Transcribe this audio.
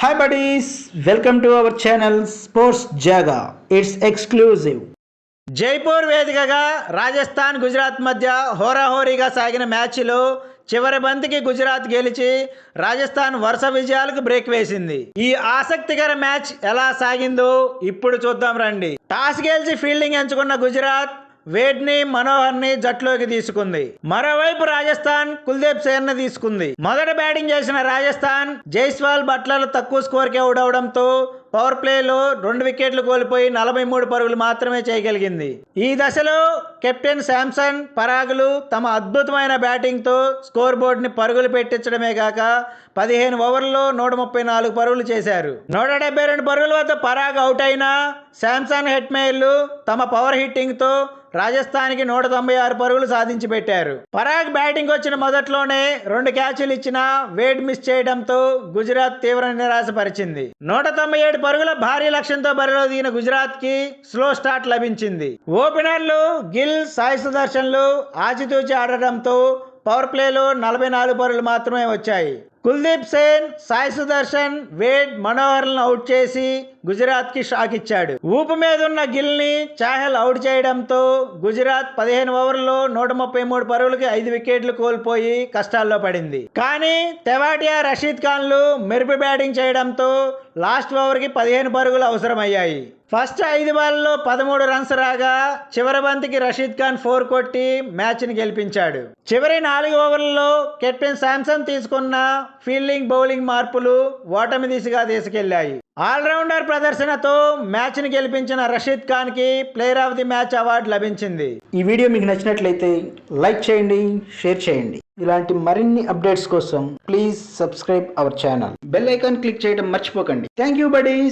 Hi buddies, welcome to our channel Sports Jaga. It's exclusive. Jaipur వేదికగా రాజస్థాన్ గుజరాత్ మధ్య హోరాహోరీగా సాగిన మ్యాచ్లో చివరి బంతికి గుజరాత్ గెలిచి రాజస్థాన్ వరుస విజయాలకు బ్రేక్ వేసింది. ఈ ఆసక్తికర మ్యాచ్ ఎలా సాగిందో ఇప్పుడు చూద్దాం రండి. టాస్ గెలిచి ఫీల్డింగ్ ఎంచుకున్న గుజరాత్ వేడ్ని మనోహర్ని జట్లోకి తీసుకుంది. మరోవైపు రాజస్థాన్ కుల్దీప్ సేన్ ని తీసుకుంది. మొదట బ్యాటింగ్ చేసిన రాజస్థాన్ జైస్వాల్ బట్లర్ తక్కువ స్కోర్కి అవుట్ అవడంతో పవర్ ప్లేలో 2 వికెట్లు కోల్పోయి 43 పరుగులు మాత్రమే చేయగలిగింది. ఈ దశలో కెప్టెన్ శాంసన్, పరాగులు తమ అద్భుతమైన బ్యాటింగ్తో స్కోర్ బోర్డుని పరుగులు పెట్టించడమే కాక 15 ఓవర్లలో 134 పరుగులు చేశారు. 172 పరుగుల వద్ద పరాగ్ అవుట్ అయినా శాంసన్, హెట్మేయర్లు తమ పవర్ హిట్టింగ్తో రాజస్థాన్కి 196 పరుగులు సాధించి పెట్టారు. పరాగ్ బ్యాటింగ్ వచ్చిన మొదట్లోనే 2 క్యాచ్లు ఇచ్చినా వేడ్ మిస్ చేయడంతో గుజరాత్ తీవ్ర నిరాశపరిచింది. 197 పరుగుల భారీ లక్ష్యంతో బరిలో దిగిన గుజరాత్ కి స్లో స్టార్ట్ లభించింది. ఓపెనర్లు గిల్, సాయి సుదర్శన్లు ఆచితూచి ఆడటంతో పవర్ ప్లేలో 44 పరుగులు మాత్రమే వచ్చాయి. కుల్దీప్ సేన్, సాయి సుదర్శన్, వేడ్, మనోహర్లను అవుట్ చేసి గుజరాత్ కి షాక్ ఇచ్చాడు. ఊపు మీద ఉన్న గిల్ ని చాహల్ అవుట్ చేయడంతో గుజరాత్ 15 ఓవర్లలో 133 పరుగులకి 5 వికెట్లు కోల్పోయి కష్టాల్లో పడింది. కానీ తెవాటియా, రషీద్ ఖాన్లు మెరుపు బ్యాటింగ్ చేయడంతో లాస్ట్ ఓవర్ కి 15 పరుగులు అవసరమయ్యాయి. ఫస్ట్ 5 బాల్లో 13 రన్స్ రాగా చివరి బంతికి రషీద్ ఖాన్ 4 కొట్టి మ్యాచ్ ని గెలిపించాడు. చివరి 4 ఓవర్లలో కెప్టెన్ శాంసన్ తీసుకున్న ఫీల్డింగ్, బౌలింగ్ మార్పులు ఓటమి దిశగా తీసుకెళ్లాయి. ఆల్రౌండర్ ప్రదర్శనతో మ్యాచ్ ని గెలిపించిన రషీద్ ఖాన్ కి player of the match award లభించింది. ఈ వీడియో మీకు నచ్చినట్లయితే లైక్ చేయండి, షేర్ చేయండి. ఇలాంటి మరిన్ని అప్డేట్స్ కోసం please subscribe our channel. Bell icon click చేయడం మర్చిపోకండి. Thank you buddies.